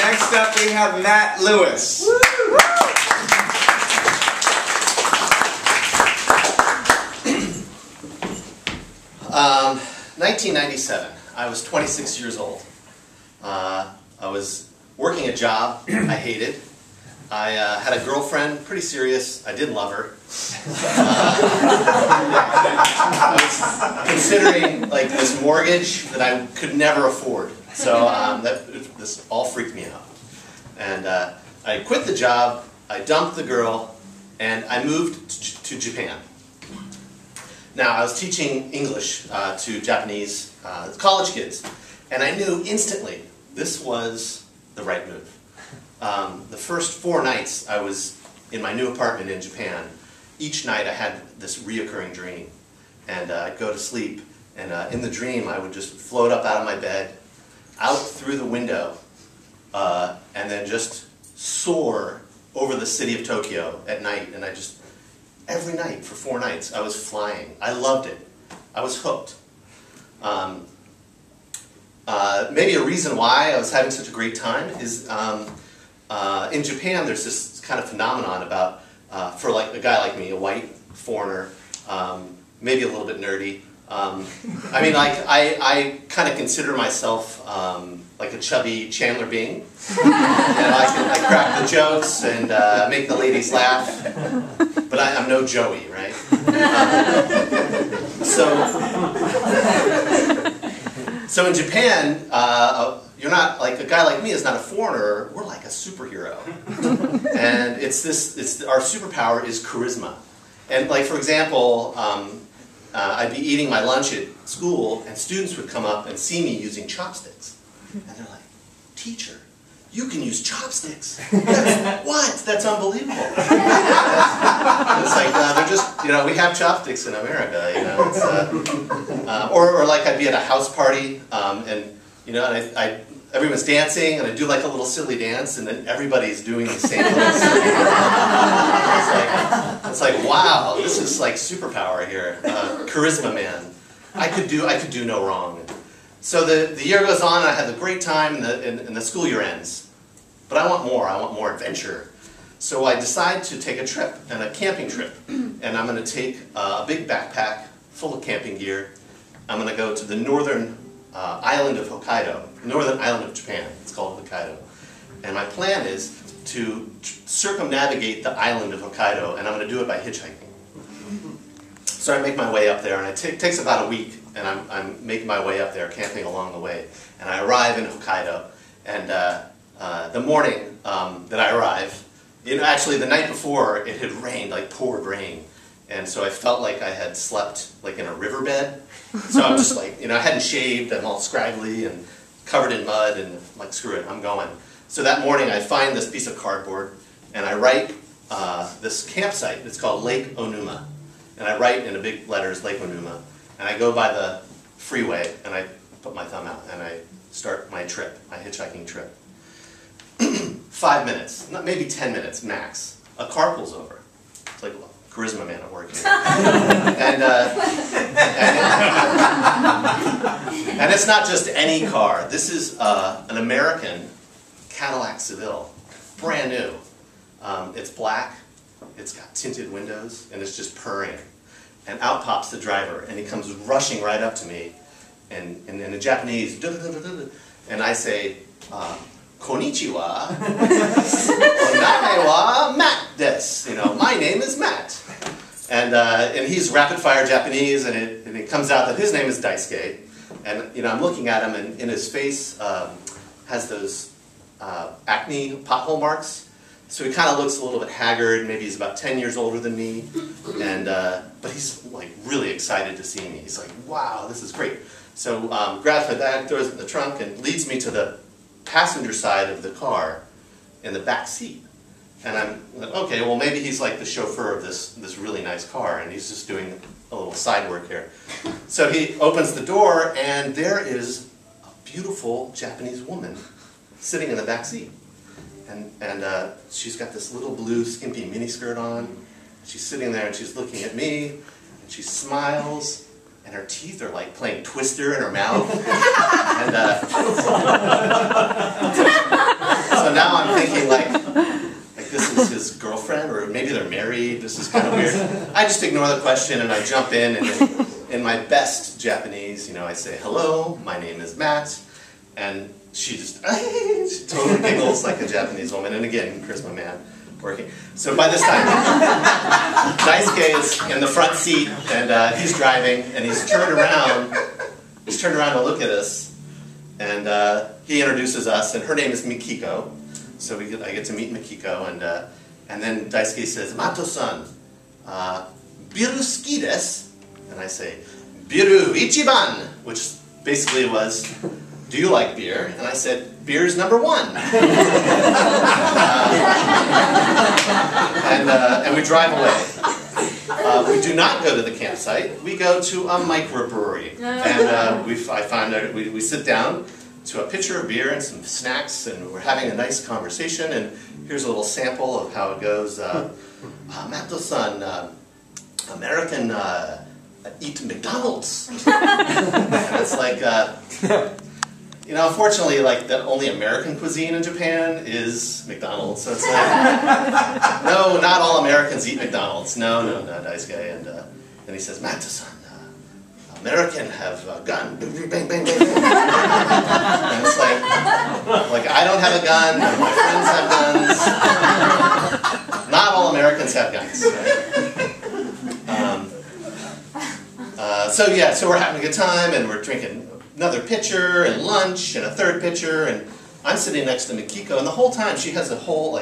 Next up we have Matt Lewis. 1997. I was 26 years old. I was working a job I hated. I had a girlfriend, pretty serious. I did love her. I was considering like this mortgage that I could never afford. So this all freaked me out. And I quit the job, I dumped the girl, and I moved to Japan. Now, I was teaching English to Japanese college kids, and I knew instantly this was the right move. The first 4 nights I was in my new apartment in Japan, each night I had this reoccurring dream. And I'd go to sleep, and in the dream I would just float up out of my bed, out through the window, and then just soar over the city of Tokyo at night. And I just, every night for 4 nights, I was flying. I loved it. I was hooked. Maybe a reason why I was having such a great time is in Japan there's this kind of phenomenon about, for like a guy like me, a white foreigner, maybe a little bit nerdy. I mean, like, I kind of consider myself like a chubby Chandler Bing. And I crack the jokes and make the ladies laugh. But I'm no Joey, right? So in Japan, you're not, like, a guy like me is not a foreigner, we're like a superhero. And our superpower is charisma. And like, for example, I'd be eating my lunch at school, and students would come up and see me using chopsticks. And they're like, "Teacher, you can use chopsticks. What? That's unbelievable." It's like, they're just, you know, we have chopsticks in America, you know. It's, or like I'd be at a house party, and, you know, and everyone's dancing, and I do like a little silly dance, and then everybody's doing the same little silly dance. It's like, wow, this is like superpower here. Charisma man. I could do no wrong. So the year goes on, and I have a great time, and the school year ends. But I want more adventure. So I decide to take a trip, and a camping trip. And I'm going to take a big backpack full of camping gear. I'm going to go to the northern island of Hokkaido, northern island of Japan. It's called Hokkaido. And my plan is to circumnavigate the island of Hokkaido, and I'm going to do it by hitchhiking. So I make my way up there, and it takes about a week, and I'm making my way up there, camping along the way. And I arrive in Hokkaido, and the morning that I arrive, you know, actually the night before it had rained, like poured rain. And so I felt like I had slept like in a riverbed. So I'm just like, you know, I hadn't shaved, I'm all scraggly and covered in mud, and I'm like, screw it, I'm going. So that morning I find this piece of cardboard, and I write this campsite. It's called Lake Onuma. And I write in big letters, Lake Onuma. And I go by the freeway, and I put my thumb out, and I start my trip, my hitchhiking trip. 5 minutes, maybe 10 minutes max. A car pulls over. It's like, well, charisma man at work here. And it's not just any car. This is an American Cadillac Seville, brand new. It's black, it's got tinted windows, and it's just purring. And out pops the driver, and he comes rushing right up to me, and in Japanese, and I say, "Konnichiwa, oname wa Matt desu." You know, my name is Matt. And he's rapid fire Japanese, and it comes out that his name is Daisuke. And you know, I'm looking at him, and in his face has those acne pothole marks. So he kind of looks a little bit haggard. Maybe he's about 10 years older than me, and but he's like really excited to see me. He's like, "Wow, this is great." So grabs my bag, throws it in the trunk, and leads me to the passenger side of the car in the back seat. And I'm like, okay, well maybe he's like the chauffeur of this really nice car, and he's just doing a little side work here. So he opens the door, and there is a beautiful Japanese woman sitting in the back seat. And she's got this little blue skimpy miniskirt on. She's sitting there, and she's looking at me, and she smiles, and her teeth are like playing Twister in her mouth. And so kind of weird. I just ignore the question and I jump in, and in my best Japanese, I say, hello, my name is Matt, and she just she totally giggles like a Japanese woman, and again, charisma man working. So by this time, Daisuke is in the front seat, and he's driving, and he's turned around to look at us, and he introduces us, and her name is Mikiko, so I get to meet Mikiko, and then Daisuke says, Mato-san, biru suki desu? And I say, biru ichiban, which basically was, do you like beer? And I said, beer is number 1. And we drive away. We do not go to the campsite. We go to a microbrewery. And I find that we sit down to a pitcher of beer and some snacks, and we're having a nice conversation. And here's a little sample of how it goes. Mato-san, American eat McDonald's. And it's like, unfortunately, like the only American cuisine in Japan is McDonald's. So it's like, no, not all Americans eat McDonald's. No, Daisuke. And he says, Mato-san, American have a gun. Bang, bang, bang, bang. And it's like I don't have a gun. None of my friends have guns. Not all Americans have guns. Right? So we're having a good time, and we're drinking another pitcher, and lunch, and a third pitcher, and I'm sitting next to Mikiko, and the whole time she has a full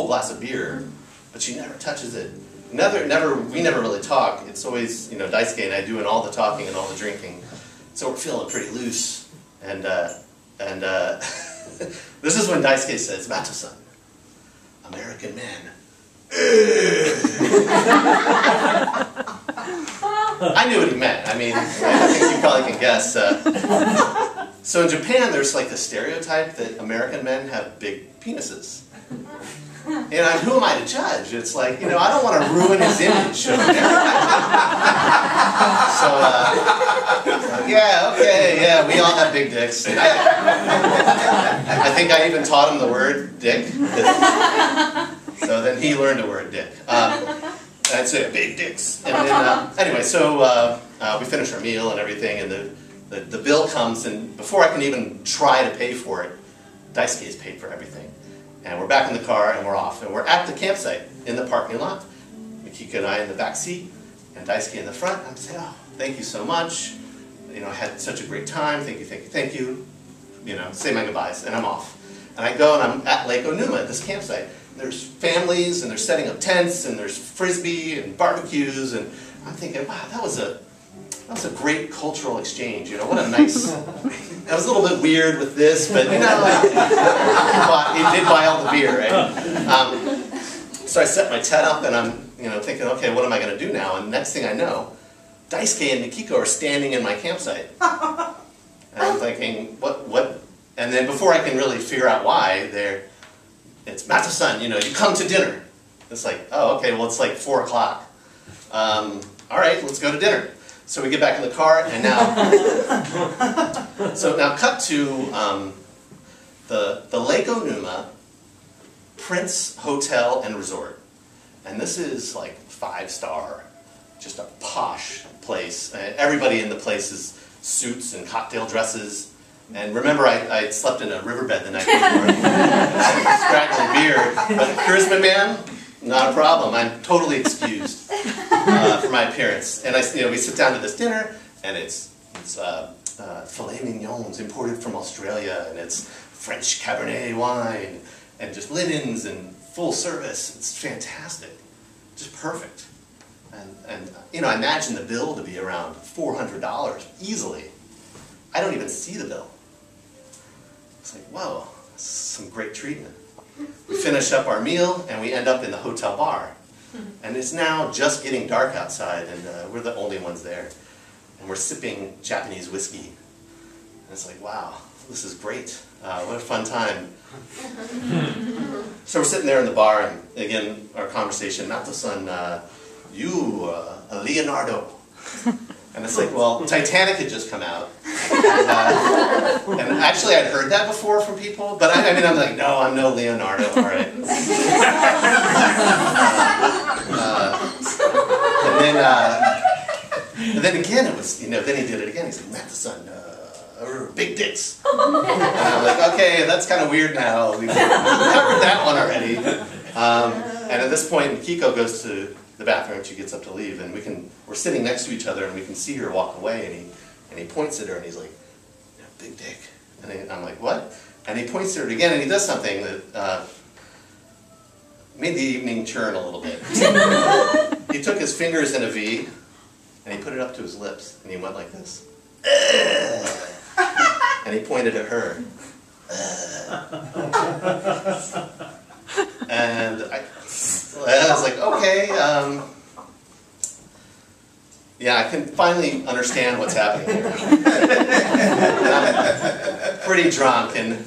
glass of beer, but she never touches it. We never really talk. It's always, Daisuke and I doing all the talking and all the drinking. So we're feeling pretty loose. And this is when Daisuke says, Mato-san, American man. I knew what he meant. I mean, I think you probably can guess. So in Japan, there's like the stereotype that American men have big penises. And who am I to judge? It's like, I don't want to ruin his image of America. We all have big dicks. I think I even taught him the word dick. So then he learned the word dick. I'd say big dicks. And then, anyway, so we finish our meal and everything, and the bill comes, and before I can even try to pay for it, Daisuke has paid for everything. And we're back in the car, and we're off. And we're at the campsite in the parking lot. Mikiko and I in the back seat, and Daisuke in the front. I'm saying, oh, thank you so much. I had such a great time. Thank you, thank you, thank you. Say my goodbyes, and I'm off. And I go, and I'm at Lake Onuma at this campsite. There's families, and they're setting up tents, and there's frisbee and barbecues, and I'm thinking, wow, that was a great cultural exchange. What a nice. I was a little bit weird with this, but he did buy all the beer, right? So I set my tent up, and I'm thinking, okay, what am I going to do now? And next thing I know, Daisuke and Mikiko are standing in my campsite, and I'm thinking, what? And then before I can really figure out why, it's Mato-san, you come to dinner. It's like, oh, okay, well, it's like 4 o'clock. All right, let's go to dinner. So we get back in the car, and now cut to the Lake Onuma Prince Hotel and Resort. And this is like 5-star, just a posh place. Everybody in the place is suits and cocktail dresses. And remember, I slept in a riverbed the night before. Scraggly beard. But charisma man, not a problem. I'm totally excused for my appearance. And we sit down to this dinner, and it's filet mignons imported from Australia, and it's French Cabernet wine, and just linens and full service. It's fantastic, just perfect. And I imagine the bill to be around $400 easily. I don't even see the bill. It's like, whoa, this is some great treatment. We finish up our meal, and we end up in the hotel bar. And it's now just getting dark outside, and we're the only ones there. And we're sipping Japanese whiskey. And it's like, wow, this is great. What a fun time. So we're sitting there in the bar, and again, our conversation, Mato-san, you, Leonardo. And it's like, well, Titanic had just come out. And actually, I'd heard that before from people, but I'm like, no, I'm no Leonardo, all right. and then again it was, then he did it again. He's like, Matheson, big dicks. And I'm like, okay, that's kind of weird now. We've covered that one already. And at this point, Mikiko goes to the bathroom. She gets up to leave, and we're sitting next to each other, and we can see her walk away. And he points at her, and he's like, big dick. And I'm like, what? And he points at her again, and he does something that made the evening churn a little bit. He took his fingers in a V, and he put it up to his lips, and he went like this. And he pointed at her. And I was like, okay, yeah, I can finally understand what's happening here. I'm pretty drunk, and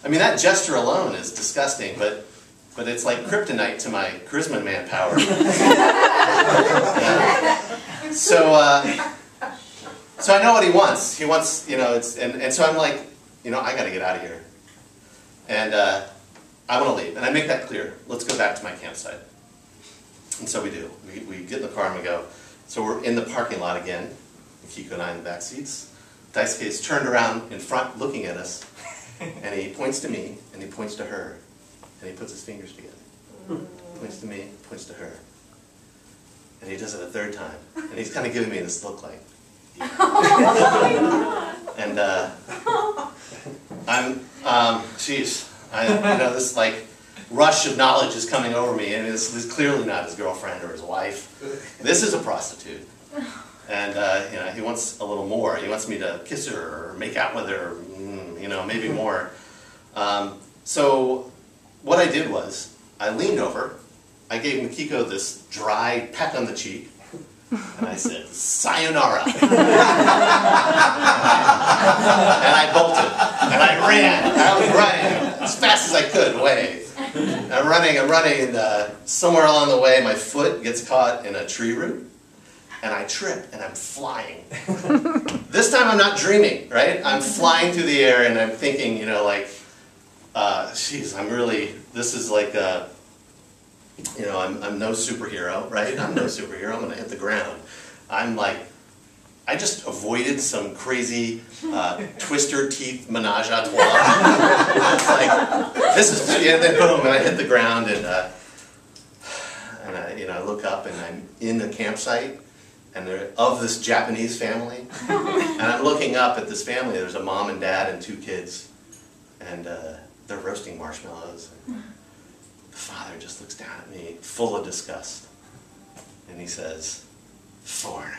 I mean, that gesture alone is disgusting, but it's like kryptonite to my charisma man power. So I know what he wants. He wants, and so I'm like, I got to get out of here. And I want to leave. And I make that clear. Let's go back to my campsite. And so we do. We get in the car and we go. So we're in the parking lot again. Mikiko and I in the back seats. Daisuke is turned around in front looking at us. And he points to me and he points to her. And he puts his fingers together. Points to me, points to her. And he does it a third time. And he's kind of giving me this look like, and this like rush of knowledge is coming over me, and this is clearly not his girlfriend or his wife. This is a prostitute, and he wants a little more. He wants me to kiss her or make out with her, maybe more. So what I did was I leaned over, I gave Mikiko this dry peck on the cheek. And I said, sayonara. And I bolted. And I ran. I was running as fast as I could away. I'm running, and somewhere along the way my foot gets caught in a tree root. And I trip, and I'm flying. This time I'm not dreaming, right? I'm flying through the air, and I'm thinking, geez, this is like I'm no superhero, right? I'm no superhero. I'm going to hit the ground. I'm like, I just avoided some crazy twister teeth menage a trois. It's like, this is, and then boom, and I hit the ground, and I look up, and I'm in the campsite, and they're of this Japanese family, and I'm looking up at this family. There's a mom and dad and 2 kids, and they're roasting marshmallows. The father just looks down at me, full of disgust, and he says, "Foreigner."